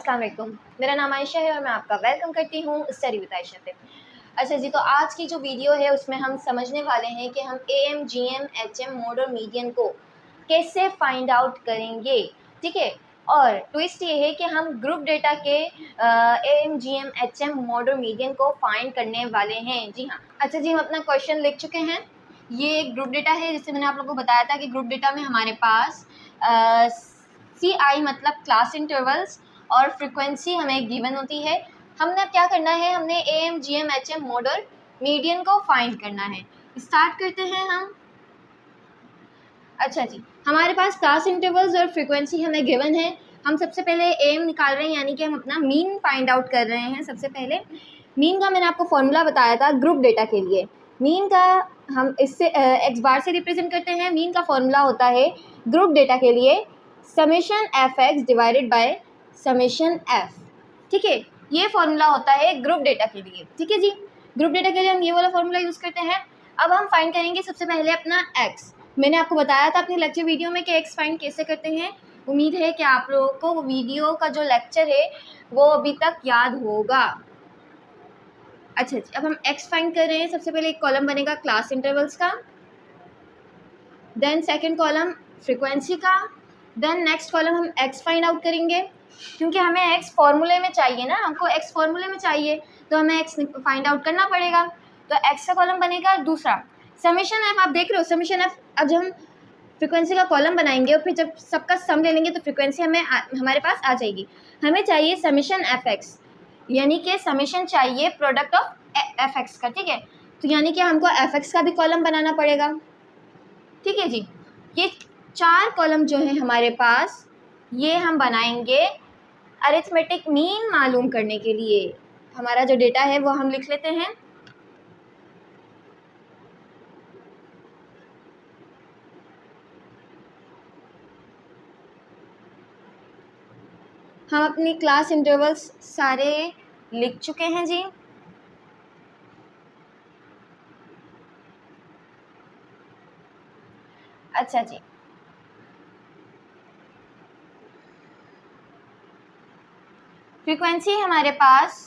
अस्सलाम वालेकुम, मेरा नाम आयशा है और मैं आपका वेलकम करती हूँ स्टडी विद आयशा पे। अच्छा जी, तो आज की जो वीडियो है उसमें हम समझने वाले हैं कि हम AM, GM, HM मोड और मीडियन को कैसे फाइंड आउट करेंगे, ठीक है। और ट्विस्ट ये है कि हम ग्रुप डेटा के AM, GM, HM मोड और मीडियन को फाइंड करने वाले हैं। जी हाँ। अच्छा जी, हम अपना क्वेश्चन लिख चुके हैं। ये एक ग्रुप डेटा है, जिससे मैंने आप लोगों को बताया था कि ग्रुप डेटा में हमारे पास CI मतलब क्लास इंटरवल्स और फ्रीक्वेंसी हमें गिवन होती है। हमने क्या करना है, हमने AM, GM, HM मोड और मीडियन को फाइंड करना है। स्टार्ट करते हैं हम। अच्छा जी, हमारे पास क्लास इंटरवल्स और फ्रीक्वेंसी हमें गिवन है। हम सबसे पहले AM निकाल रहे हैं, यानी कि हम अपना मीन फाइंड आउट कर रहे हैं। सबसे पहले मीन का मैंने आपको फॉर्मूला बताया था ग्रुप डेटा के लिए। मीन का हम इससे एक्स बार से रिप्रेजेंट करते हैं। मीन का फॉर्मूला होता है ग्रुप डेटा के लिए summation FX divided by summation F, ठीक है। ये फॉर्मूला होता है ग्रुप डेटा के लिए, ठीक है जी। ग्रुप डेटा के लिए हम ये वाला फॉर्मूला यूज़ करते हैं। अब हम फाइंड करेंगे सबसे पहले अपना X। मैंने आपको बताया था अपने लेक्चर वीडियो में कि X फाइंड कैसे करते हैं। उम्मीद है कि आप लोगों को वो वीडियो का जो लेक्चर है वो अभी तक याद होगा। अच्छा जी, अब हम X फाइंड कर रहे हैं। सबसे पहले एक कॉलम बनेगा क्लास इंटरवल्स का, देन सेकंड कॉलम फ्रीक्वेंसी का, देन नेक्स्ट कॉलम हम X फाइंड आउट करेंगे, क्योंकि हमें X फॉर्मूले में चाहिए ना, हमको X फॉर्मूले में चाहिए तो हमें X फाइंड आउट करना पड़ेगा। तो X का कॉलम बनेगा दूसरा समेशन F। आप देख रहे हो समेशन F। अब जब हम फ्रीक्वेंसी का कॉलम बनाएंगे और फिर जब सबका सम ले लेंगे तो फ्रीक्वेंसी हमारे पास आ जाएगी। हमें चाहिए समेशन FX, यानी कि समेशन चाहिए प्रोडक्ट ऑफ FX का, ठीक है। तो यानी कि हमको FX का भी कॉलम बनाना पड़ेगा, ठीक है जी। ये 4 कॉलम जो है हमारे पास, ये हम बनाएंगे अरिथमेटिक मीन मालूम करने के लिए। हमारा जो डेटा है वो हम लिख लेते हैं। हम अपनी क्लास इंटरवल्स सारे लिख चुके हैं जी। अच्छा जी, फ्रीक्वेंसी हमारे पास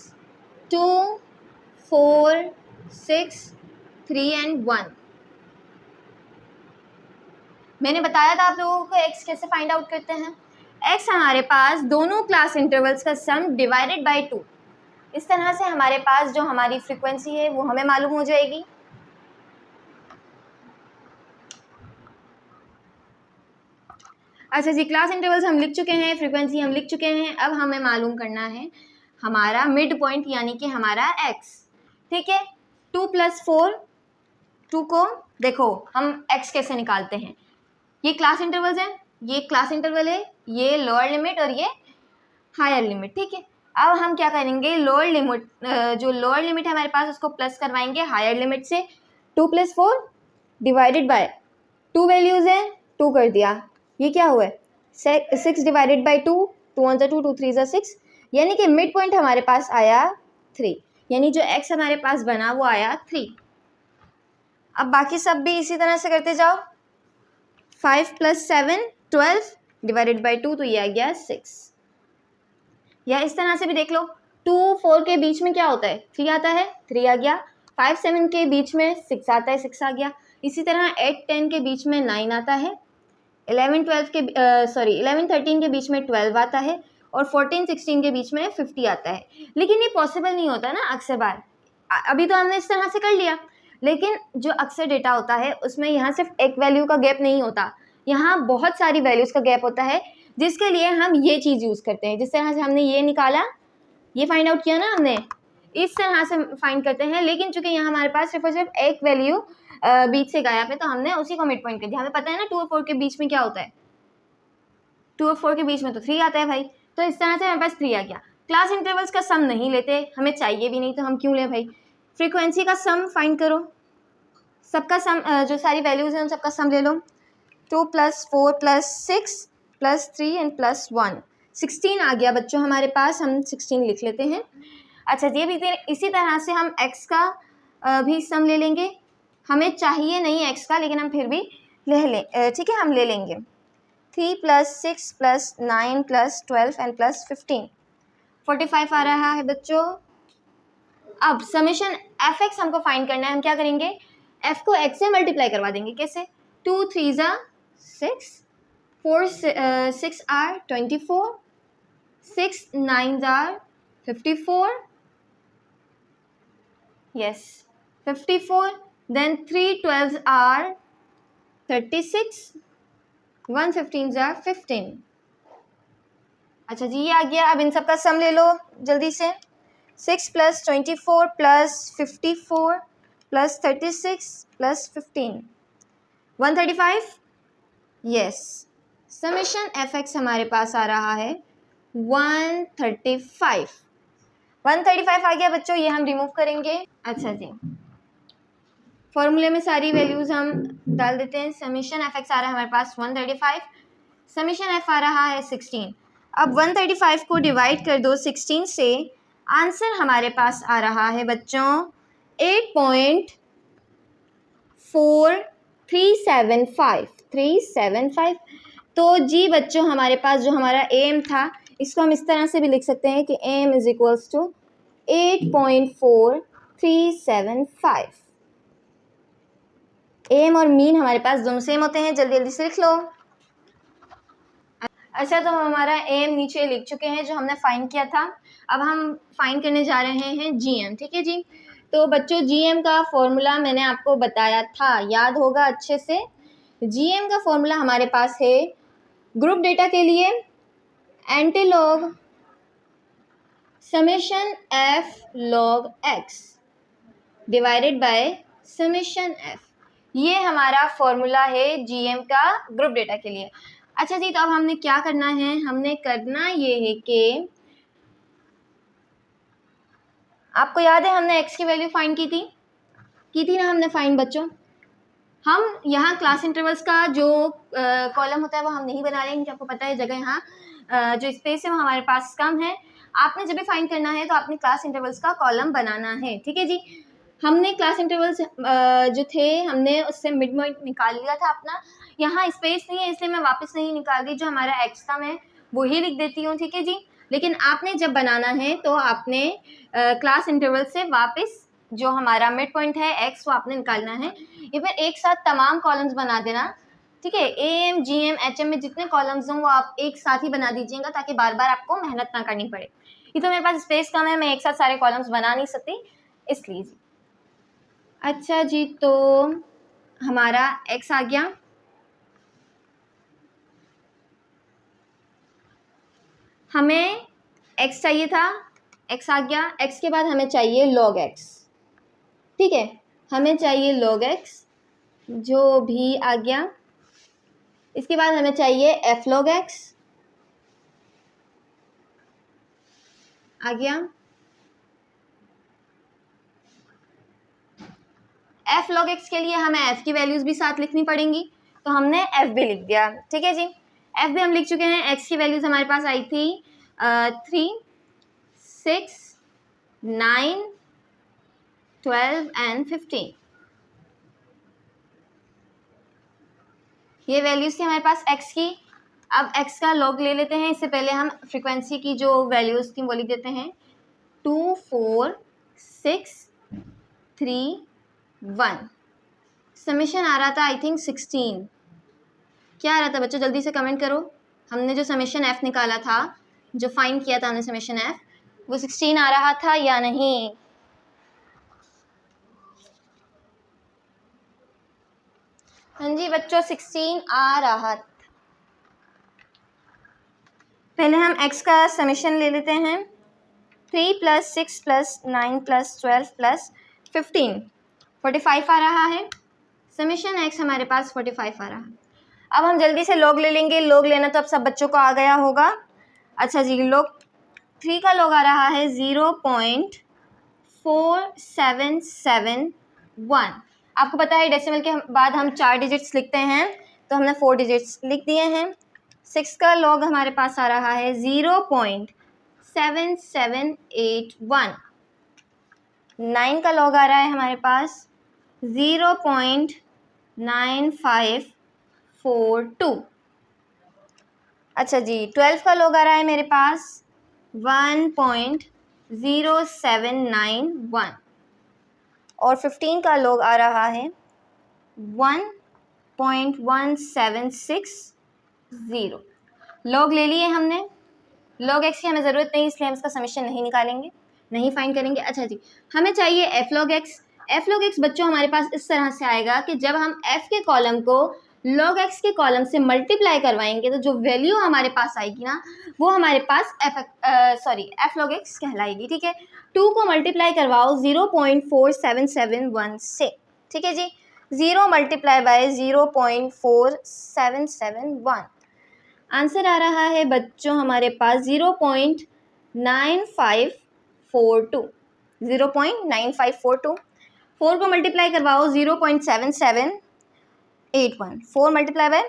2, 4, 6, 3 एंड 1। मैंने बताया था आप लोगों को X कैसे फाइंड आउट करते हैं। X हमारे पास दोनों क्लास इंटरवल्स का सम डिवाइडेड बाय 2। इस तरह से हमारे पास जो हमारी फ्रीक्वेंसी है वो हमें मालूम हो जाएगी। अच्छा जी, क्लास इंटरवल्स हम लिख चुके हैं, फ्रीक्वेंसी हम लिख चुके हैं। अब हमें मालूम करना है हमारा मिड पॉइंट, यानी कि हमारा X, ठीक है। 2 + 4, 2 को देखो हम X कैसे निकालते हैं। ये क्लास इंटरवल्स है, ये क्लास इंटरवल है, ये लोअर लिमिट और ये हायर लिमिट, ठीक है। अब हम क्या करेंगे, लोअर लिमिट जो लोअर लिमिट है हमारे पास उसको प्लस करवाएंगे हायर लिमिट से। 2 + 4 डिवाइडेड बाय 2 वैल्यूज़ है, 2 कर दिया। ये क्या हुआ है 6 डिवाइडेड बाई 2, 2 1 2, 2 3 6, यानी कि मिड पॉइंट हमारे पास आया 3, यानी जो X हमारे पास बना वो आया 3। अब बाकी सब भी इसी तरह से करते जाओ। 5 + 7 12 डिवाइडेड बाई 2, तो ये आ गया 6। या इस तरह से भी देख लो, 2 4 के बीच में क्या होता है 3 आता है, 3 आ गया। 5 7 के बीच में 6 आता है, 6 आ गया। इसी तरह 8 10 के बीच में 9 आता है। 11 13 के बीच में 12 आता है और 14 16 के बीच में 50 आता है। लेकिन ये पॉसिबल नहीं होता ना अक्सर बार। अभी तो हमने इस तरह से कर लिया, लेकिन जो अक्सर डेटा होता है उसमें यहाँ सिर्फ एक वैल्यू का गैप नहीं होता, यहाँ बहुत सारी वैल्यूज़ का गैप होता है, जिसके लिए हम ये चीज़ यूज़ करते हैं। जिस तरह से हमने ये निकाला, ये फाइंड आउट किया ना हमने, इस तरह से फाइंड करते हैं। लेकिन चूंकि यहाँ हमारे पास सिर्फ और सिर्फ एक वैल्यू बीच से गायब है, तो हमने उसी को मिड पॉइंट कर दिया। हमें पता है ना 2 और 4 के बीच में क्या होता है, 2 और 4 के बीच में तो 3 आता है भाई। तो इस तरह से हमारे पास 3 आ गया। क्लास इंटरवल्स का सम नहीं लेते, हमें चाहिए भी नहीं, तो हम क्यों लें भाई। फ्रीक्वेंसी का सम फाइंड करो, सबका सम जो सारी वैल्यूज़ हैं उन सबका सम ले लो। 2 + 4 + 6 + 3 एंड +1, 16 आ गया बच्चों हमारे पास। हम 16 लिख लेते हैं। अच्छा ये भी इसी तरह से हम X का भी सम ले लेंगे। हमें चाहिए नहीं X का, लेकिन हम फिर भी ले लें, ठीक है, हम ले लेंगे। 3 + 6 + 9 + 12 एंड +15, 45 आ रहा है बच्चों। अब समेशन एफ एक्स हमको फाइंड करना है। हम क्या करेंगे, एफ को एक्स से मल्टीप्लाई करवा देंगे। कैसे, 2 3 ज़ा 6, 4 6 आर 24, 6 9 ज़ा 54, yes 54, then 3 12 are 36, 1 15 ज़ा 15। अच्छा जी, ये आ गया। अब इन सब का सम ले लो जल्दी से। 6 + 24 + 54 + 36 + 15, 135। यस, समेशन एफ एक्स हमारे पास आ रहा है 135। 135 आ गया बच्चों, ये हम रिमूव करेंगे। अच्छा जी, फॉर्मूले में सारी वैल्यूज़ हम डाल देते हैं। समेशन एफ एक्स आ रहा है हमारे पास 135, समेशन एफ आ रहा है 16। अब 135 को डिवाइड कर दो 16 से, आंसर हमारे पास आ रहा है बच्चों 8.4375। तो जी बच्चों, हमारे पास जो हमारा एम था, इसको हम इस तरह से भी लिख सकते हैं कि m is equals to 8.4375। M और मीन हमारे पास दोनों सेम होते हैं, जल्दी जल्दी से लिख लो। अच्छा, तो हम हमारा एम नीचे लिख चुके हैं जो हमने फाइंड किया था। अब हम फाइंड करने जा रहे हैं जीएम। ठीक है जी, तो बच्चों जीएम का फॉर्मूला मैंने आपको बताया था, याद होगा अच्छे से। जीएम का फॉर्मूला हमारे पास है ग्रुप डेटा के लिए antilog summation f log x divided by summation f. ये हमारा फॉर्मूला है जीएम का ग्रुप डेटा के लिए। अच्छा जी, तो अब हमने क्या करना है, हमने करना ये है कि आपको याद है हमने x की वैल्यू फाइंड की थी ना हमने फाइंड बच्चों। हम यहाँ क्लास इंटरवल्स का जो कॉलम होता है वो हम नहीं बना रहे हैं, क्योंकि आपको पता है जगह यहाँ जो स्पेस है वो हमारे पास कम है। आपने जब भी फाइंड करना है तो आपने क्लास इंटरवल्स का कॉलम बनाना है। ठीक है जी, हमने क्लास इंटरवल्स जो थे हमने उससे मिड पॉइंट निकाल लिया था अपना। यहाँ स्पेस नहीं है इसलिए मैं वापस नहीं निकाल दी, जो हमारा एक्स था मैं वही लिख देती हूँ। ठीक है जी, लेकिन आपने जब बनाना है तो आपने क्लास इंटरवल से वापस जो हमारा मिड पॉइंट है एक्स वो आपने निकालना है, या फिर एक साथ तमाम कॉलम्स बना देना। ठीक है, A M G M H M में जितने कॉलम्स हों वो आप एक साथ ही बना दीजिएगा, ताकि बार बार आपको मेहनत ना करनी पड़े। ये तो मेरे पास स्पेस कम है, मैं एक साथ सारे कॉलम्स बना नहीं सकती, इसलिए जी। अच्छा जी, तो हमारा एक्स आ गया। हमें एक्स चाहिए था, एक्स आ गया। एक्स के बाद हमें चाहिए लॉग एक्स। ठीक है, हमें चाहिए लॉग एक्स, जो भी आ गया। इसके बाद हमें चाहिए एफ लॉग एक्स, आ गया। एफ लॉग एक्स के लिए हमें एफ की वैल्यूज भी साथ लिखनी पड़ेंगी, तो हमने एफ भी लिख दिया। ठीक है जी, एफ भी हम लिख चुके हैं। एक्स की वैल्यूज हमारे पास आई थी 3 6 9 12 एंड 15। ये वैल्यूज थी हमारे पास एक्स की। अब एक्स का लॉग ले लेते हैं। इससे पहले हम फ्रीक्वेंसी की जो वैल्यूज थी वो लिख देते हैं 2 4 6 3 1। समेशन आ रहा था आई थिंक 16। क्या आ रहा था बच्चों, जल्दी से कमेंट करो। हमने जो समेशन एफ निकाला था, जो फाइंड किया था हमने समेशन एफ, वो 16 आ रहा था या नहीं? हाँ जी बच्चों, 16 आ रहा था। पहले हम x का समेशन ले लेते हैं। 3 + 6 + 9 + 12 + 15, 45 आ रहा है। समेशन x हमारे पास 45 आ रहा है। अब हम जल्दी से लॉग ले लेंगे। लॉग लेना तो अब सब बच्चों को आ गया होगा। अच्छा जी, लॉग 3 का लॉग आ रहा है 0.4771। आपको पता है डेसिमल के बाद हम 4 डिजिट्स लिखते हैं, तो हमने 4 डिजिट्स लिख दिए हैं। 6 का लॉग हमारे पास आ रहा है 0.7781। 9 का लॉग आ रहा है हमारे पास 0.9542। अच्छा जी, 12 का लॉग आ रहा है मेरे पास 1.0791 और 15 का log आ रहा है 1.1760। log ले लिए हमने, log x की हमें ज़रूरत नहीं इसलिए हम इसका समेशन नहीं निकालेंगे, नहीं फाइंड करेंगे। अच्छा जी, हमें चाहिए f log x। f log x बच्चों हमारे पास इस तरह से आएगा कि जब हम f के कॉलम को log x के कॉलम से मल्टीप्लाई करवाएंगे तो जो वैल्यू हमारे पास आएगी ना वो हमारे पास f log x कहलाएगी। ठीक है, 2 को मल्टीप्लाई करवाओ 0.4771 से। ठीक है जी, 0 मल्टीप्लाई बाय 0.4771, आंसर आ रहा है बच्चों हमारे पास 0.9542। 0.9542। 4 को मल्टीप्लाई करवाओ 0.7781। 4 मल्टीप्लाई बाय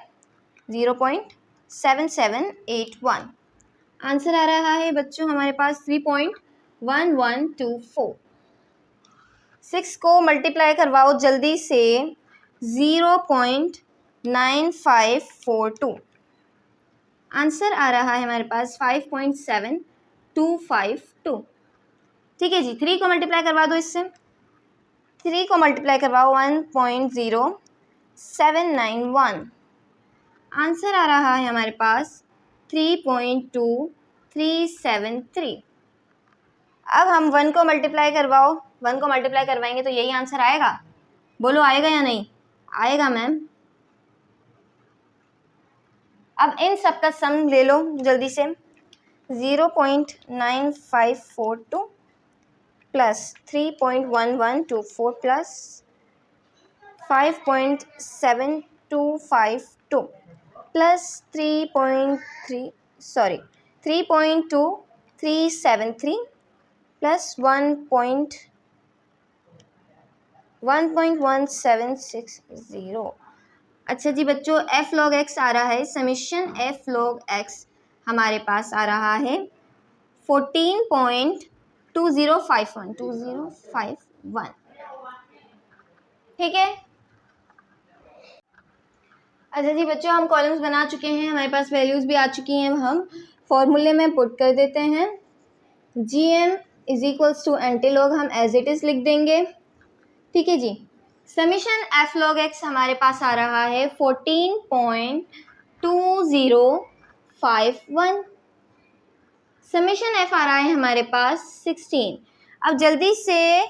0.7781, आंसर आ रहा है बच्चों हमारे पास 3.1124। 6 को मल्टीप्लाई करवाओ जल्दी से 0.9542, आंसर आ रहा है हमारे पास 5.7252। ठीक है जी, 3 को मल्टीप्लाई करवा दो इससे, 3 को मल्टीप्लाई करवाओ 1.0791, आंसर आ रहा है हमारे पास 3.2373। अब हम 1 को मल्टीप्लाई करवाओ, 1 को मल्टीप्लाई करवाएंगे तो यही आंसर आएगा, बोलो आएगा या नहीं आएगा मैम। अब इन सब का सम ले लो जल्दी से, 0.9542 प्लस 3.1124 प्लस 5.7252 प्लस 3.2373 प्लस 1.1760। अच्छा जी बच्चों, f log x आ रहा है, समेशन f log x हमारे पास आ रहा है 14.2051। ठीक है, अच्छा जी बच्चों, हम कॉलम्स बना चुके हैं, हमारे पास वैल्यूज़ भी आ चुकी हैं। हम फॉर्मूले में पुट कर देते हैं, gm is equals to antilog हम एज इट इज़ लिख देंगे। ठीक है जी, समीशन f log x हमारे पास आ रहा है 14.2051। समीशन f आ रहा है हमारे पास 16। अब जल्दी से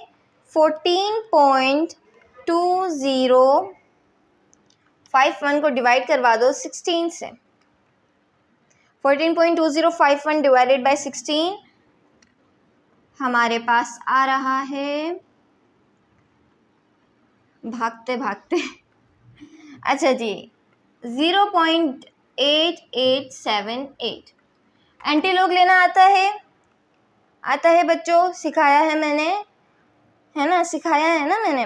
14.2051 को डिवाइड करवा दो 16 से। 14.2051 डिवाइडेड बाय 16 हमारे पास आ रहा है, भागते भागते अच्छा जी 0.8878। एंटीलॉग लेना आता है, आता है बच्चों, सिखाया है मैंने, है ना, सिखाया है ना मैंने।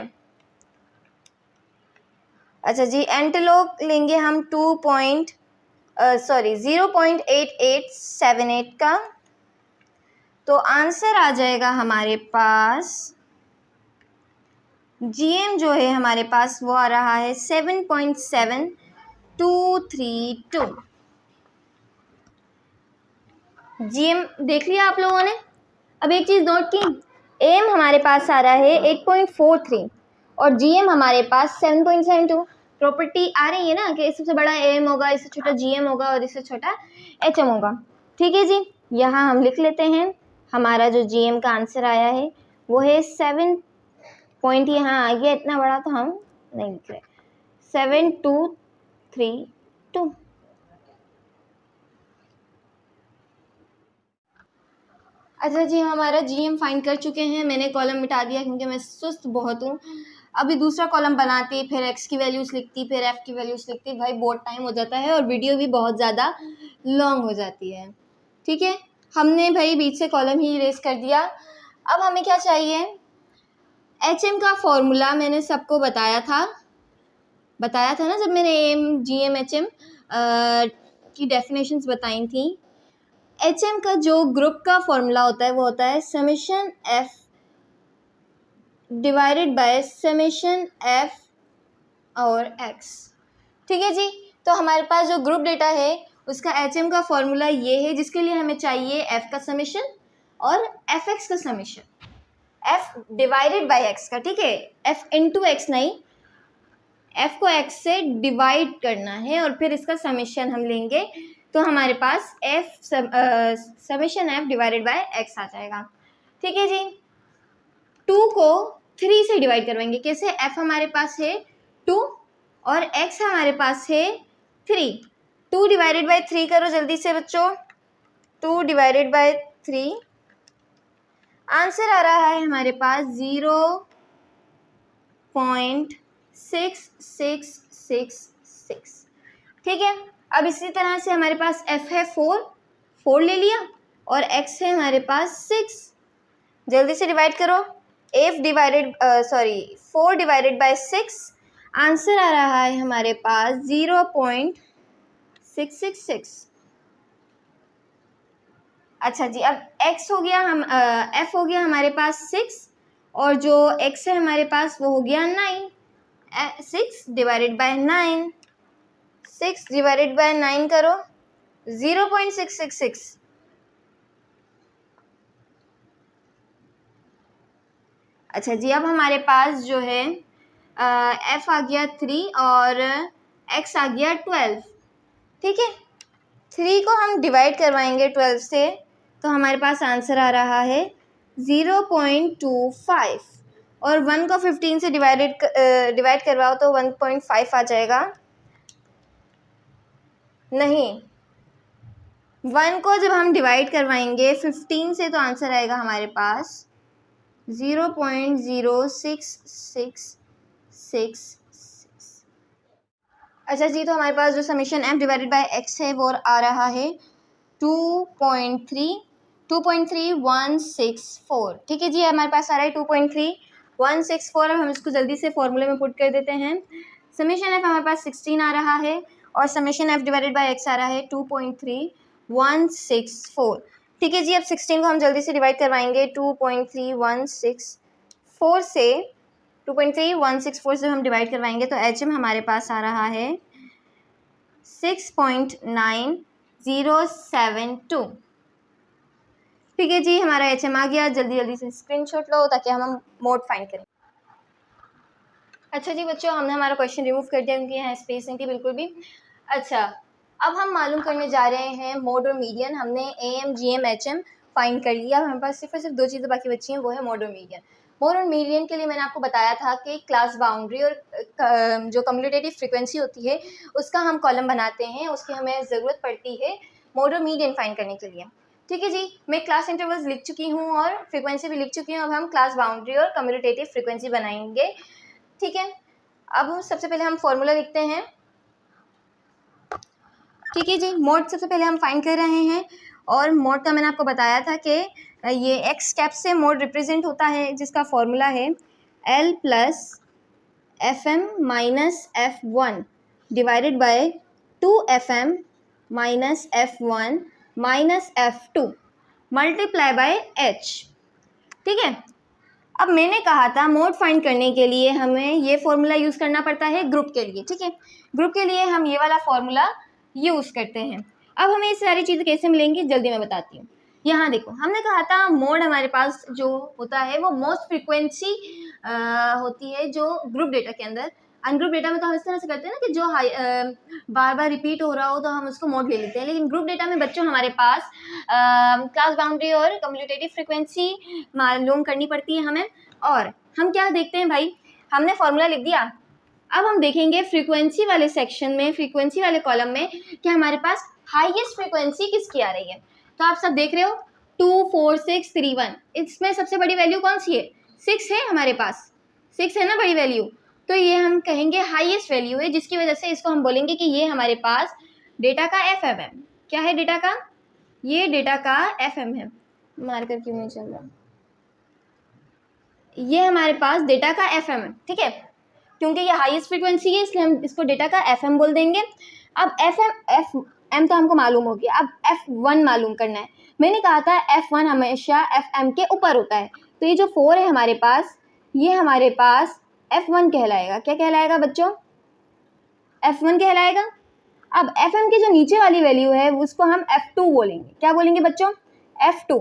अच्छा जी, एंटीलॉग लेंगे हम 0.8878 का, तो आंसर आ जाएगा हमारे पास, GM जो है हमारे पास वो आ रहा है 7.7232। GM देख लिया आप लोगों ने। अब एक चीज़ नोट की, AM हमारे पास आ रहा है 8.43 और GM हमारे पास 7.72। प्रॉपर्टी आ रही है ना कि इससे बड़ा AM होगा, इससे छोटा GM होगा और इससे छोटा HM होगा। ठीक है जी, यहाँ हम लिख लेते हैं, हमारा जो GM का आंसर आया है वो है 7 पॉइंट, यहाँ आ गया, इतना बड़ा तो हम नहीं लिख रहे, 7232। अच्छा जी, हमारा GM फाइंड कर चुके हैं, मैंने कॉलम मिटा दिया क्योंकि मैं सुस्त बहुत हूँ। अभी दूसरा कॉलम बनाती, फिर x की वैल्यूज़ लिखती, फिर f की वैल्यूज़ लिखती, भाई बहुत टाइम हो जाता है और वीडियो भी बहुत ज़्यादा लॉन्ग हो जाती है। ठीक है, हमने भाई बीच से कॉलम ही इरेज कर दिया। अब हमें क्या चाहिए, HM का फॉर्मूला मैंने सबको बताया था ना जब मैंने AM GM HM की डेफिनेशंस बताई थी। HM का जो ग्रुप का फॉर्मूला होता है वो होता है summation F divided by summation F और X। ठीक है जी, तो हमारे पास जो ग्रुप डेटा है उसका HM का फॉर्मूला ये है, जिसके लिए हमें चाहिए f का समेशन और fx का summation, f divided by x का, ठीक है, f इंटू एक्स नहीं, f को x से डिवाइड करना है और फिर इसका समेशन हम लेंगे, तो हमारे पास summation f divided by x आ जाएगा। ठीक है जी। 2 को 3 से डिवाइड करवाएंगे, कैसे, f हमारे पास है 2 और x हमारे पास है 3, 2 डिवाइडेड बाय 3 करो जल्दी से बच्चों, 2 डिवाइडेड बाय 3, आंसर आ रहा है हमारे पास 0.6666। ठीक है। अब इसी तरह से हमारे पास f है 4 ले लिया और x है हमारे पास 6, जल्दी से डिवाइड करो, 4 डिवाइडेड बाय 6, आंसर आ रहा है हमारे पास 0.666। अच्छा जी, अब x हो गया, f हो गया हमारे पास 6 और जो x है हमारे पास वो हो गया 9, 6 डिवाइडेड बाय 9, 6 डिवाइडेड बाय 9 करो, 0.666। अच्छा जी, अब हमारे पास जो है f आ गया 3 और x आ गया 12। ठीक है, 3 को हम डिवाइड करवाएंगे 12 से, तो हमारे पास आंसर आ रहा है 0.25 और 1 को 15 से डिवाइड करवाओ तो 1.5 आ जाएगा। नहीं, 1 को जब हम डिवाइड करवाएंगे 15 से तो आंसर आएगा हमारे पास 0.0666। अच्छा जी, तो हमारे पास जो summation f divided by x है वो आ रहा है 2.3164। ठीक है जी, हमारे पास आ रहा है 2.3164। अब हम इसको जल्दी से फॉर्मूले में पुट कर देते हैं। समेशन f हमारे पास 16 आ रहा है और summation f divided by x आ रहा है 2.3164। ठीक है जी, अब 16 को हम जल्दी से डिवाइड करवाएंगे 2.3164 से, 2.3164 से हम डिवाइड करवाएंगे तो HM हमारे पास आ रहा है 6.9072। ठीक है जी, हमारा HM आ गया। जल्दी से स्क्रीनशॉट लो ताकि हम मोड फाइंड करें। अच्छा जी बच्चों, हमने हमारा क्वेश्चन रिमूव कर दिया क्योंकि यहाँ स्पेस नहीं थी बिल्कुल भी। अच्छा, अब हम मालूम करने जा रहे हैं मोड और मीडियन। हमने AM, GM, HM फाइंड कर लिया। अब हमारे पास सिर्फ और सिर्फ 2 चीज़ें बाकी बची हैं, वो है मोड और मीडियन। मोड और मीडियन के लिए मैंने आपको बताया था कि क्लास बाउंड्री और जो कम्यूटेटिव फ्रीक्वेंसी होती है उसका हम कॉलम बनाते हैं, उसकी हमें ज़रूरत पड़ती है मोड और मीडियन फाइंड करने के लिए। ठीक है जी, मैं क्लास इंटरवल्स लिख चुकी हूँ और फ्रीक्वेंसी भी लिख चुकी हूँ। अब हम क्लास बाउंड्री और कम्यूटेटिव फ्रीक्वेंसी बनाएंगे। ठीक है, अब सबसे पहले हम फॉर्मूला लिखते हैं। ठीक है जी, मोड सबसे पहले हम फाइंड कर रहे हैं और मोड का मैंने आपको बताया था कि ये x कैप से मोड रिप्रेजेंट होता है, जिसका फॉर्मूला है L plus FM minus F1 divided by 2FM minus F1 minus F2 multiply by H। ठीक है, अब मैंने कहा था मोड फाइंड करने के लिए हमें ये फॉर्मूला यूज़ करना पड़ता है ग्रुप के लिए। ठीक है, ग्रुप के लिए हम ये वाला फॉर्मूला यूज़ करते हैं। अब हमें ये सारी चीज़ें कैसे मिलेंगी जल्दी मैं बताती हूँ। यहाँ देखो, हमने कहा था मोड हमारे पास जो होता है वो मोस्ट फ्रीक्वेंसी होती है जो ग्रुप डेटा के अंदर। अनग्रुप डेटा में तो हम इस तरह से करते हैं ना कि जो बार बार रिपीट हो रहा हो तो हम उसको मोड ले लेते हैं, लेकिन ग्रुप डेटा में बच्चों हमारे पास क्लास बाउंड्री और कम्यूटेटिव फ्रीक्वेंसी मालूम करनी पड़ती है हमें। और हम क्या देखते हैं भाई, हमने फॉर्मूला लिख दिया। अब हम देखेंगे फ्रीक्वेंसी वाले सेक्शन में, फ्रीक्वेंसी वाले कॉलम में कि हमारे पास हाईएस्ट फ्रीक्वेंसी किसकी आ रही है। तो आप सब देख रहे हो 2, 4, 6, 3, 1, इसमें सबसे बड़ी वैल्यू कौन सी है, 6 है हमारे पास, 6 है ना बड़ी वैल्यू। तो ये हम कहेंगे हाईएस्ट वैल्यू है, जिसकी वजह से इसको हम बोलेंगे कि ये हमारे पास डेटा का FM है। क्या है डेटा का, ये डेटा का FM है। मार्कर क्यों नहीं चल रहा, ये हमारे पास डेटा का FM है। ठीक है, क्योंकि ये हाईएस्ट फ्रीक्वेंसी है इसलिए हम इसको डेटा का FM बोल देंगे। अब FM तो हमको मालूम हो गया, अब F1 मालूम करना है। मैंने कहा था F1 हमेशा FM के ऊपर होता है, तो ये जो 4 है हमारे पास, ये हमारे पास F1 कहलाएगा। क्या कहलाएगा बच्चों, F1 कहलाएगा। अब FM की जो नीचे वाली वैल्यू है उसको हम F2 बोलेंगे। क्या बोलेंगे बच्चों? F2।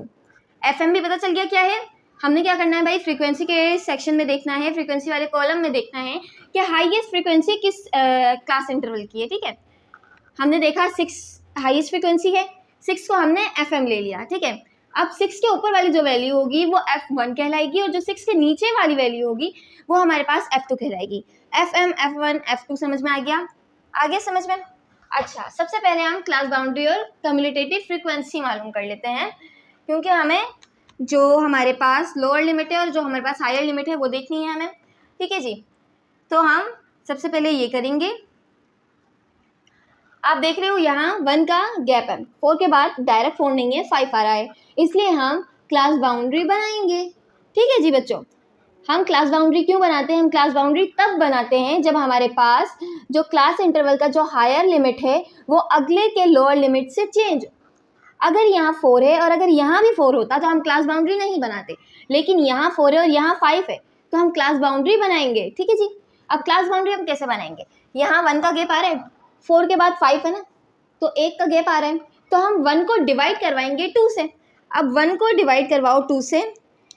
FM भी पता चल गया क्या है। हमने क्या करना है भाई, फ्रीक्वेंसी के सेक्शन में देखना है, फ्रीक्वेंसी वाले कॉलम में देखना है कि हाईएस्ट फ्रीक्वेंसी किस क्लास इंटरवल की है। ठीक है, हमने देखा 6 हाईएस्ट फ्रीक्वेंसी है, 6 को हमने FM ले लिया। ठीक है, अब 6 के ऊपर वाली जो वैल्यू होगी वो F1 कहलाएगी और जो 6 के नीचे वाली वैल्यू होगी वो हमारे पास F2 कहलाएगी। FM, F1, F2 समझ में आ गया? आगे समझ में? अच्छा, सबसे पहले हम क्लास बाउंड्री और कम्युलेटिव फ्रीक्वेंसी मालूम कर लेते हैं, क्योंकि हमें जो हमारे पास लोअर लिमिट है और जो हमारे पास हायर लिमिट है वो देखनी है हमें। ठीक है जी, तो हम सबसे पहले ये करेंगे। आप देख रहे हो यहाँ 1 का गैप है, 4 के बाद डायरेक्ट 4 नहीं है, 5 आ रहा है, इसलिए हम क्लास बाउंड्री बनाएंगे। ठीक है जी बच्चों, हम क्लास बाउंड्री क्यों बनाते हैं? हम क्लास बाउंड्री तब बनाते हैं जब हमारे पास जो क्लास इंटरवल का जो हायर लिमिट है वो अगले के लोअर लिमिट से चेंज। अगर यहाँ 4 है और अगर यहाँ भी 4 होता तो हम क्लास बाउंड्री नहीं बनाते, लेकिन यहाँ 4 है और यहाँ 5 है तो हम क्लास बाउंड्री बनाएंगे। ठीक है जी, अब क्लास बाउंड्री हम कैसे बनाएंगे? यहाँ 1 का गैप आ रहा है, 4 के बाद 5 है ना, तो 1 का गैप आ रहा है, तो हम 1 को डिवाइड करवाएंगे 2 से। अब 1 को डिवाइड करवाओ 2 से,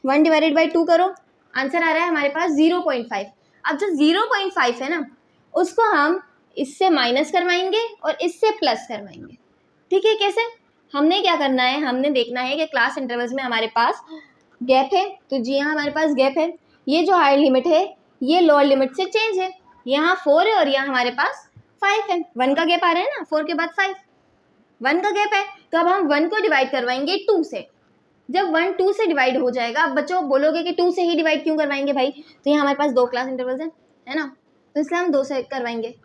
1 डिवाइडेड बाई 2 करो, आंसर आ रहा है हमारे पास 0.5। अब जो 0.5 है ना उसको हम इससे माइनस करवाएंगे और इससे प्लस करवाएंगे। ठीक है, कैसे? हमने क्या करना है, हमने देखना है कि क्लास इंटरवल्स में हमारे पास गैप है, तो जी हाँ हमारे पास गैप है। ये जो हायर लिमिट है ये लोअर लिमिट से चेंज है, यहाँ 4 है और यहाँ हमारे पास 5 है, 1 का गैप आ रहा है ना, 4 के बाद 5, 1 का गैप है, तो अब हम 1 को डिवाइड करवाएंगे 2 से। जब 1 2 से डिवाइड हो जाएगा, अब बच्चों बोलोगे कि 2 से ही डिवाइड क्यों करवाएंगे भाई, तो यहाँ हमारे पास 2 क्लास इंटरवल्स हैं, है ना, तो इसलिए हम 2 से करवाएंगे।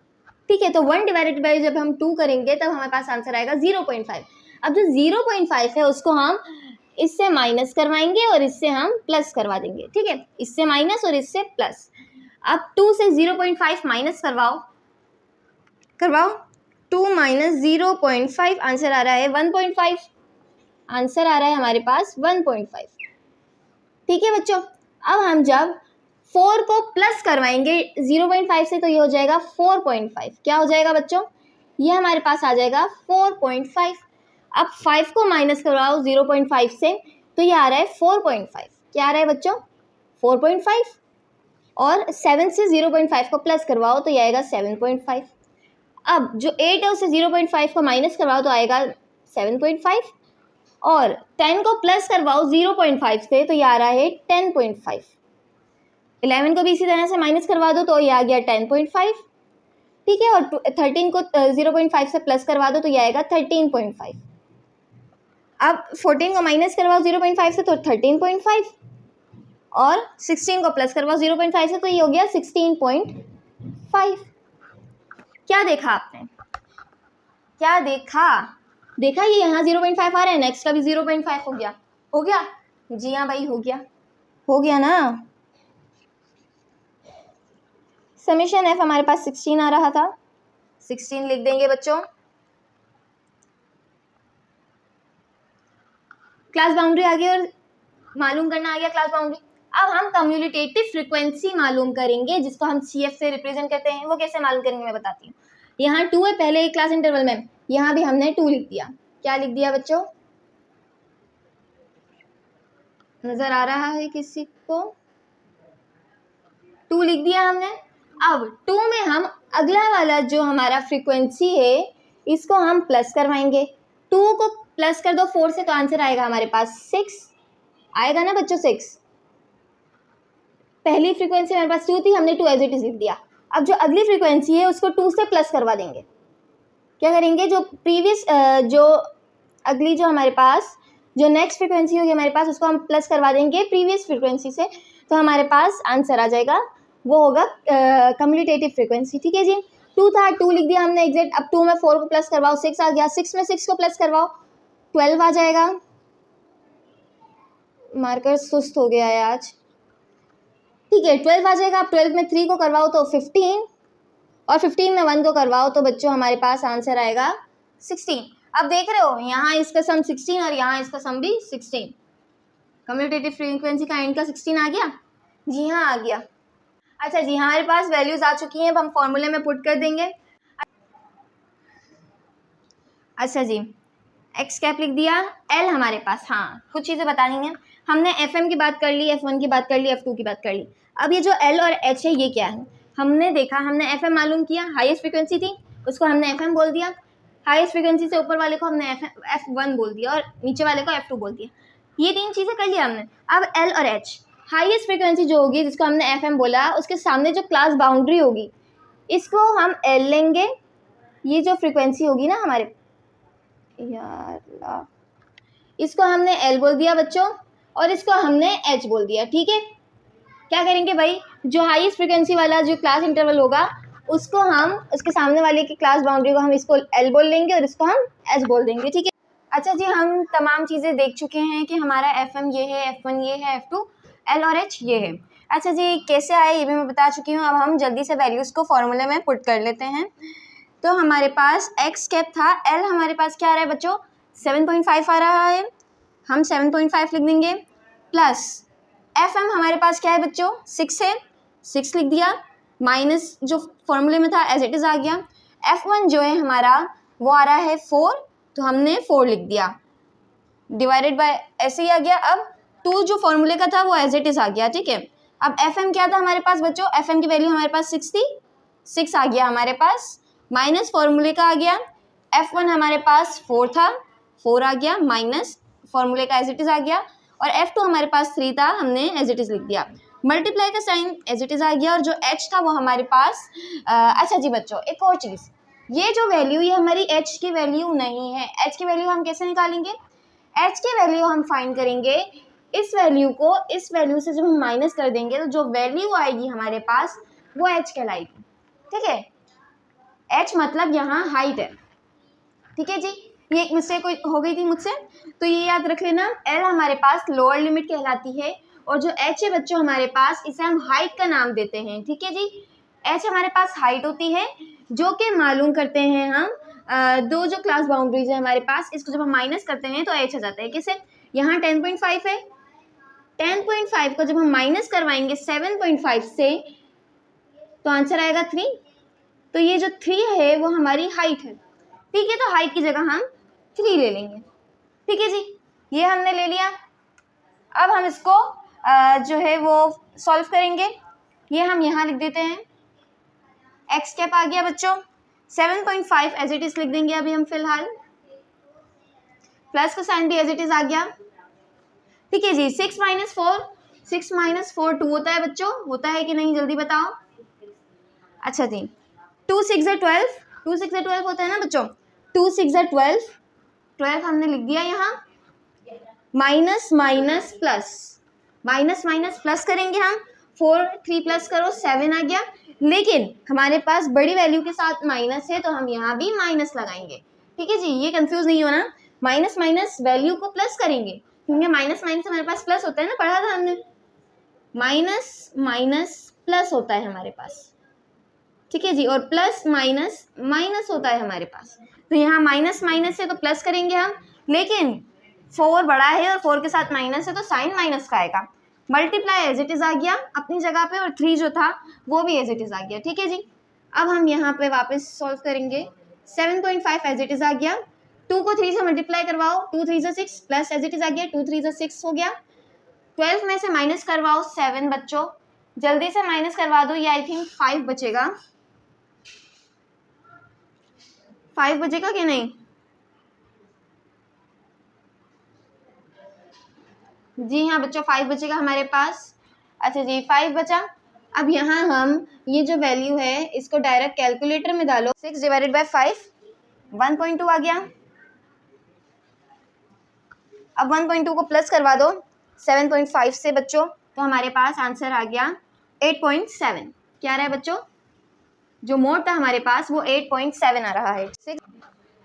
ठीक है, तो 1 डिवाइडेड बाई जब हम 2 करेंगे तब हमारे पास आंसर आएगा 0.5। अब जो 0.5 है उसको हम इससे माइनस करवाएंगे और इससे हम प्लस करवा देंगे। ठीक है, इससे माइनस और इससे प्लस। अब 2 से 0.5 माइनस करवाओ, 2 माइनस 0.5 आंसर आ रहा है 1.5, आंसर आ रहा है हमारे पास 1.5। ठीक है बच्चों, अब हम जब 4 को प्लस करवाएंगे 0.5 से तो ये हो जाएगा 4.5। क्या हो जाएगा बच्चों? ये हमारे पास आ जाएगा 4.5। अब 5 को माइनस करवाओ 0.5 से तो ये आ रहा है 4.5। क्या आ रहा है बच्चों? 4.5। और 7 से 0.5 को प्लस करवाओ तो ये आएगा 7.5। अब जो 8 है उससे 0.5 को माइनस करवाओ तो आएगा 7.5 और 10 को प्लस करवाओ 0.5 से तो ये आ रहा है 10.5। 11 को भी इसी तरह से माइनस करवा दो तो ये आ गया 10.5। ठीक है, और 13 को 0.5 से प्लस करवा दो तो ये आएगा 13.5। अब 14 को माइनस करवाओ 0.5 से तो 13.5 और 16 को प्लस करवाओ 0.5 से तो ये हो गया 16.5। क्या देखा आपने? क्या देखा? देखा ये यहाँ 0.5 आ रहा है, नेक्स्ट का भी 0.5 हो गया। हो गया? जी हाँ भाई, हो गया, हो गया ना। समेशन एफ हमारे पास 16 आ रहा था, 16 लिख देंगे बच्चों। क्लास बाउंड्री आ गई और मालूम करना आ गया क्लास बाउंड्री। अब हम कम्युलेटिव फ्रीक्वेंसी मालूम करेंगे जिसको हम CF से रिप्रेजेंट करते हैं। वो कैसे मालूम करेंगे मैं बताती हूँ। यहाँ 2 है पहले एक क्लास इंटरवल में, यहाँ भी हमने 2 लिख दिया। क्या लिख दिया बच्चों? नजर आ रहा है किसी को? 2 लिख दिया हमने। अब 2 में हम अगला वाला जो हमारा फ्रीक्वेंसी है इसको हम प्लस करवाएंगे। 2 को प्लस कर दो 4 से तो आंसर आएगा हमारे पास 6 आएगा ना बच्चों, 6। पहली फ्रीक्वेंसी हमारे पास 2 थी, हमने 2 एज इट इज लिख दिया। अब जो अगली फ्रीक्वेंसी है उसको 2 से प्लस करवा देंगे। क्या करेंगे? जो प्रीवियस जो अगली जो हमारे पास जो नेक्स्ट फ्रीक्वेंसी होगी हमारे पास उसको हम प्लस करवा देंगे प्रीवियस फ्रीक्वेंसी से, तो हमारे पास आंसर आ जाएगा, वो होगा कम्युलेटिव फ्रीक्वेंसी। ठीक है जी, 2 था, 2 लिख दिया हमने एग्जैक्ट। अब 2 में 4 को प्लस करवाओ 6 आ गया, 6 में 6 को प्लस करवाओ 12 आ जाएगा। मार्कर सुस्त हो गया है आज। ठीक है, 12 आ जाएगा। अब 12 में 3 को करवाओ तो 15 और 15 में 1 को करवाओ तो बच्चों हमारे पास आंसर आएगा 16। अब देख रहे हो यहाँ इसका सम 16 और यहाँ इसका सम भी 16। कम्युलेटिव फ्रीक्वेंसी का एंड का 16 आ गया। जी हाँ आ गया। अच्छा जी, हमारे पास वैल्यूज आ चुकी हैं, अब हम फॉर्मूले में पुट कर देंगे। अच्छा जी, एक्स कैप लिख दिया, एल हमारे पास, हाँ कुछ चीज़ें बतानी है। हमने एफ एम की बात कर ली, F1 की बात कर ली, F2 की बात कर ली। अब ये जो एल और एच है ये क्या है? हमने देखा, हमने एफ एम मालूम किया, हाईएस्ट फ्रिक्वेंसी थी उसको हमने एफ एम बोल दिया, हाईएस्ट फ्रिक्वेंसी से ऊपर वाले को हमने F1 बोल दिया और नीचे वाले को F2 बोल दिया। ये तीन चीज़ें कर लिया हमने। अब एल और एच, हाईएस्ट फ्रिक्वेंसी जो होगी जिसको हमने एफ एम बोला, उसके सामने जो क्लास बाउंड्री होगी इसको हम एल लेंगे। ये जो फ्रिक्वेंसी होगी ना हमारे, यार इसको हमने एल बोल दिया बच्चों और इसको हमने एच बोल दिया। ठीक है, क्या करेंगे भाई, जो हाईएस्ट फ्रिक्वेंसी वाला जो क्लास इंटरवल होगा उसको हम, उसके सामने वाले की क्लास बाउंड्री को हम इसको एल बोल लेंगे और इसको हम एच बोल देंगे। ठीक है, अच्छा जी, हम तमाम चीज़ें देख चुके हैं कि हमारा एफ एम ये है, F1 ये है, F2, एल और एच ये है। अच्छा जी, कैसे आए ये भी मैं बता चुकी हूँ। अब हम जल्दी से वैल्यूज़ को फॉर्मूले में पुट कर लेते हैं। तो हमारे पास एक्स कैप था, एल हमारे पास क्या आ रहा है बच्चों, 7.5 आ रहा है, हम 7.5 लिख देंगे, प्लस एफ एम हमारे पास क्या है बच्चों, 6 है, 6 लिख दिया, माइनस जो फॉर्मूले में था एज इट इज़ आ गया। F1 जो है हमारा वो आ रहा है 4, तो हमने 4 लिख दिया, डिवाइडेड बाय ऐसे ही आ गया। अब 2 जो फॉर्मूले का था वो एज इट इज़ आ गया। ठीक है, अब एफ एम क्या था हमारे पास बच्चों, एफ एम की वैल्यू हमारे पास 6 थी, 6 आ गया हमारे पास, माइनस फॉर्मूले का आ गया। F1 हमारे पास 4 था, 4 आ गया, माइनस फॉर्मूले का एज इट इज़ आ गया, और F2 हमारे पास 3 था, हमने एज इट इज़ लिख दिया, मल्टीप्लाई का साइन एज इट इज़ आ गया, और जो H था वो हमारे पास अच्छा जी बच्चों, एक और चीज़, ये जो वैल्यू ये हमारी H की वैल्यू नहीं है। H की वैल्यू हम कैसे निकालेंगे, H की वैल्यू हम फाइंड करेंगे, इस वैल्यू को इस वैल्यू से जब हम माइनस कर देंगे तो जो वैल्यू आएगी हमारे पास वो H कहलाएगी। ठीक है, H मतलब यहाँ हाइट है। ठीक है जी, ये एक मिस्टेक हो गई थी मुझसे, तो ये याद रख लेना, L हमारे पास लोअर लिमिट कहलाती है, और जो H है बच्चों हमारे पास, इसे हम हाइट का नाम देते हैं। ठीक है जी, H हमारे पास हाइट होती है, जो कि मालूम करते हैं हम दो जो क्लास बाउंड्रीज है हमारे पास, इसको जब हम माइनस करते हैं तो H आ जाता है। किसे, यहाँ 10.5 है, 10.5 को जब हम माइनस करवाएंगे 7.5 से तो आंसर आएगा 3, तो ये जो 3 है वो हमारी हाइट है। ठीक है, तो हाइट की जगह हम 3 ले लेंगे। ठीक है जी, ये हमने ले लिया। अब हम इसको जो है वो सॉल्व करेंगे, ये हम यहाँ लिख देते हैं, एक्स कैप आ गया बच्चों, 7.5 एज इट इज लिख देंगे अभी हम फिलहाल, प्लस का साइन भी एज इट इज आ गया। ठीक है जी, 6 माइनस 4 2 होता है बच्चों, होता है कि नहीं जल्दी बताओ। अच्छा जी, 2 6 12, 2 6 12 होता है ना बच्चों, 2 6 12, 12 हमने लिख दिया यहाँ, minus minus plus, minus minus plus करेंगे हम, 4 3 प्लस करो 7 आ गया, लेकिन हमारे पास बड़ी वैल्यू के साथ माइनस है तो हम यहाँ भी माइनस लगाएंगे। ठीक है जी, ये कंफ्यूज नहीं होना, माइनस माइनस वैल्यू को प्लस करेंगे, क्योंकि माइनस माइनस हमारे पास प्लस होता है ना, पढ़ा था हमने, माइनस माइनस प्लस होता है हमारे पास। ठीक है जी, और प्लस माइनस माइनस होता है हमारे पास, तो यहाँ माइनस माइनस है तो प्लस करेंगे हम, लेकिन 4 बड़ा है और 4 के साथ माइनस है तो साइन माइनस का आएगा, मल्टीप्लाई एज इट इज़ आ गया अपनी जगह पे, और 3 जो था वो भी एज इट इज़ आ गया। ठीक है जी, अब हम यहाँ पे वापस सॉल्व करेंगे, 7.5 एज इट इज़ आ गया, 2 को 3 से मल्टीप्लाई करवाओ, 2 3 6 प्लस एज इट इज़ आ गया, 2 3 6 हो गया, 12 में से माइनस करवाओ 7 बच्चों, जल्दी से माइनस करवा दो, ये आई थिंक 5 बचेगा, 5 बचेगा कि नहीं, जी हाँ बच्चों 5 बचेगा हमारे पास। अच्छा जी, 5 बचा। अब यहाँ हम ये जो वैल्यू है इसको डायरेक्ट कैलकुलेटर में डालो, 6 डिवाइडेड बाय 5 1.2 आ गया, अब 1.2 को प्लस करवा दो 7.5 से बच्चों, तो हमारे पास आंसर आ गया 8.7। क्या आ रहा है बच्चों, जो मोड था हमारे पास वो 8.7 आ रहा है।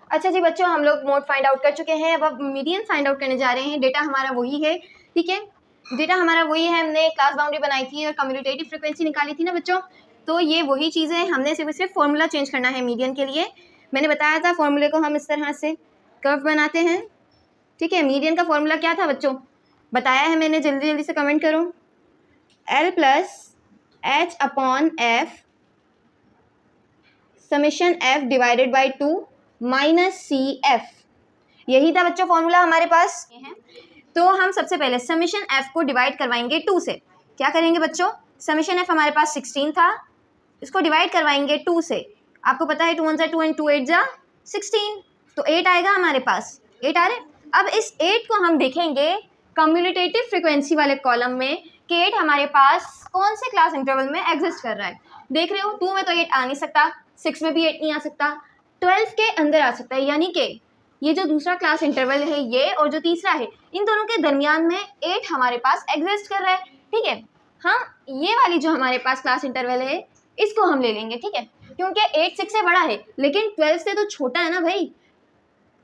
अच्छा जी बच्चों, हम लोग मोड फाइंड आउट कर चुके हैं, अब मीडियन फाइंड आउट करने जा रहे हैं। डेटा हमारा वही है, ठीक है, डेटा हमारा वही है, हमने क्लास बाउंड्री बनाई थी और कम्यूटेटिव फ्रीक्वेंसी निकाली थी ना बच्चों, तो ये वही चीज़ है, हमने सिर्फ फॉर्मूला चेंज करना है मीडियन के लिए। मैंने बताया था फॉर्मूले को हम इस तरह से कर्व बनाते हैं। ठीक है, मीडियन का फॉर्मूला क्या था बच्चों, बताया है मैंने, जल्दी जल्दी से कमेंट करो, L plus H upon F summation F divided by 2 -CF, यही था बच्चों फॉर्मूला हमारे पास है। तो हम सबसे पहले समेशन F को डिवाइड करवाएंगे 2 से। क्या करेंगे बच्चों, समेशन F हमारे पास 16 था, इसको डिवाइड करवाएंगे 2 से। आपको पता है 2 1 2 एंड 2 8 जा 16, तो 8 आएगा हमारे पास। 8 आ रहे। अब इस 8 को हम देखेंगे कम्युलेटिव फ्रीक्वेंसी वाले कॉलम में कि 8 हमारे पास कौन से क्लास इंटरवल में एग्जिस्ट कर रहा है। देख रहे हो 2 में तो 8 आ नहीं सकता, 6 में भी 8 नहीं आ सकता, 12 के अंदर आ सकता है, यानी कि ये जो दूसरा क्लास इंटरवल है ये और जो तीसरा है, इन दोनों के दरमियान में 8 हमारे पास एग्जिस्ट कर रहा है। ठीक है, हम ये वाली जो हमारे पास क्लास इंटरवल है इसको हम ले लेंगे। ठीक है, क्योंकि 8 6 से बड़ा है लेकिन 12 से तो छोटा है ना भाई,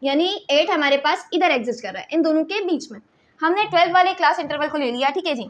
यानी 8 हमारे पास इधर एग्जिस्ट कर रहा है इन दोनों के बीच में। हमने 12 वाले क्लास इंटरवल को ले लिया। ठीक है जी,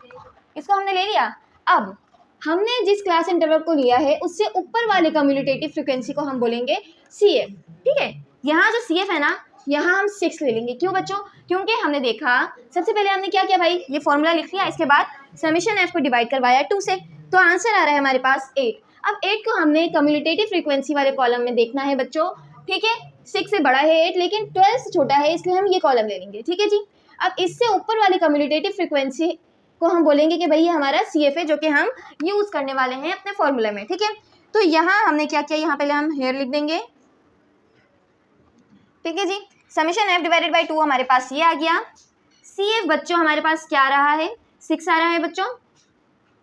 इसको हमने ले लिया। अब हमने जिस क्लास इंटरवल को लिया है उससे ऊपर वाले कम्युलेटिव फ्रीक्वेंसी को हम बोलेंगे CF। ठीक है, यहाँ जो CF है ना, यहाँ हम 6 ले लेंगे। क्यों बच्चों, क्योंकि हमने देखा सबसे पहले हमने क्या किया भाई, ये फॉर्मूला लिख लिया, इसके बाद समेशन F को डिवाइड करवाया 2 से, तो आंसर आ रहा है हमारे पास 8। अब 8 को हमने कम्युलेटिव फ्रीक्वेंसी वाले कॉलम में देखना है बच्चों। ठीक है, 6 से बड़ा है 8 लेकिन 12 से छोटा है, इसलिए हम ये कॉलम ले लेंगे। ठीक है जी, अब इससे ऊपर वाली कम्युलेटिव फ्रीक्वेंसी को हम बोलेंगे कि भाई ये हमारा CF है, जो कि हम यूज़ करने वाले हैं अपने फॉर्मूले में। ठीक है, तो यहाँ हमने क्या किया, यहाँ पहले हम हेयर लिख देंगे। ठीक है जी, समेशन F डिवाइडेड बाई 2 हमारे पास ये आ गया। CF बच्चों हमारे पास क्या आ रहा है, 6 आ रहा है बच्चों।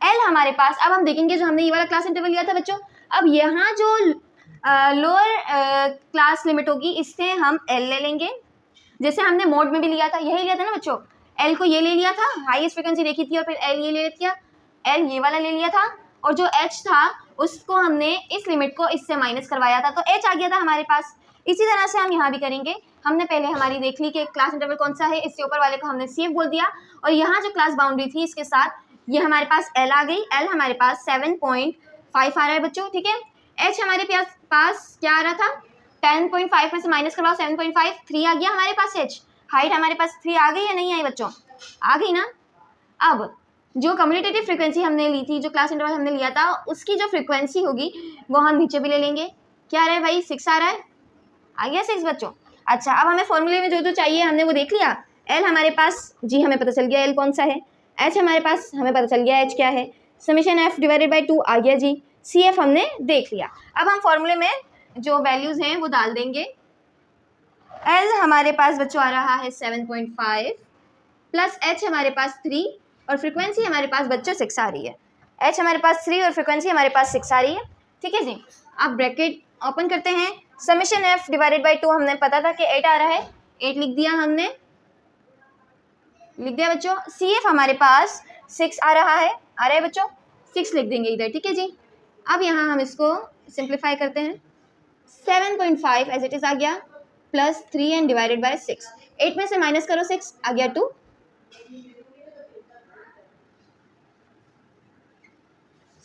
L हमारे पास, अब हम देखेंगे जो हमने ये वाला क्लास इंटरवल लिया था बच्चों, अब यहाँ जो लोअर क्लास लिमिट होगी इससे हम L ले लेंगे, जैसे हमने मोड में भी लिया था, यही लिया था ना बच्चों। L को ये ले लिया था, हाईएस्ट फ्रिक्वेंसी देखी थी, और फिर L ये ले लिया, L ये वाला ले लिया था, और जो H था उसको हमने इस लिमिट को इससे माइनस करवाया था, तो H आ गया था हमारे पास। इसी तरह से हम यहाँ भी करेंगे। हमने पहले हमारी देख ली कि क्लास इंटरवल कौन सा है, इससे ऊपर वाले को हमने CF बोल दिया, और यहाँ जो क्लास बाउंड्री थी इसके साथ ये हमारे पास L आ गई। L हमारे पास 7.5 आ रहा है बच्चों। ठीक है, H हमारे पास क्या आ रहा था, 10.5 में से माइनस करवाओ 7.5, 3 आ गया हमारे पास H। हाइट हमारे पास 3 आ गई या नहीं आई बच्चों, आ गई ना। अब जो कम्युलेटिव फ्रीक्वेंसी हमने ली थी, जो क्लास इंटरवल हमने लिया था, उसकी जो फ्रीक्वेंसी होगी वो हम नीचे भी ले लेंगे। क्या आ रहा है भाई, 6 आ रहा है, आ गया 6 बच्चों। अच्छा, अब हमें फॉर्मूले में जो जो चाहिए हमने वो देख लिया। L हमारे पास जी हमें पता चल गया L कौन सा है, H हमारे पास हमें पता चल गया H क्या है, समेशन F डिवाइडेड बाई 2 आ गया जी, CF हमने देख लिया। अब हम फॉर्मूले में जो वैल्यूज़ हैं वो डाल देंगे। L हमारे पास बच्चों आ रहा है 7.5 प्लस H हमारे पास 3 और फ्रिक्वेंसी हमारे पास बच्चों 6 आ रही है। H हमारे पास 3 और फ्रिक्वेंसी हमारे पास 6 आ रही है। ठीक है जी, अब ब्रैकेट ओपन करते हैं। समेशन F डिवाइडेड बाई 2 हमने पता था कि 8 आ रहा है, 8 लिख दिया हमने, लिख दिया बच्चों। CF हमारे पास 6 आ रहा है बच्चों, 6 लिख देंगे इधर। ठीक है जी, अब यहाँ हम इसको सिंप्लीफाई करते हैं। 7.5 एज इट इज़ आ गया, प्लस 3 एंड डिवाइडेड बाय 6, 8 में से माइनस करो 6 आ गया 2,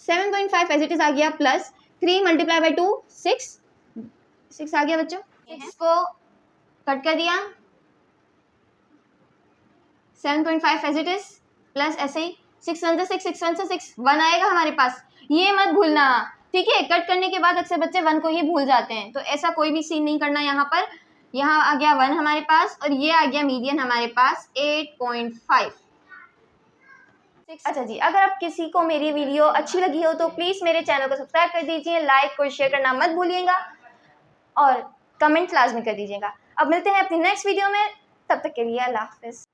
7.5 एज इट इज़ आ गया, प्लस 3 मल्टीप्लाई बाई 2 6 आ गया बच्चों। इसको कट कर दिया, 7.5 एज इट इज प्लस ऐसे ही 6 1 से 6 6 1 से 6 1 आएगा हमारे पास, ये मत भूलना। ठीक है, कट करने के बाद अक्सर बच्चे 1 को ही भूल जाते हैं, तो ऐसा कोई भी सीन नहीं करना यहाँ पर। यहाँ आ गया 1 हमारे पास और ये आ गया मीडियन हमारे पास 8.5। अच्छा जी, अगर आप किसी को मेरी वीडियो अच्छी लगी हो तो प्लीज़ मेरे चैनल को सब्सक्राइब कर दीजिए, लाइक और शेयर करना मत भूलिएगा और कमेंट लाजमी कर दीजिएगा। अब मिलते हैं अपनी नेक्स्ट वीडियो में, तब तक के लिए अल्लाह हाफ़िज़।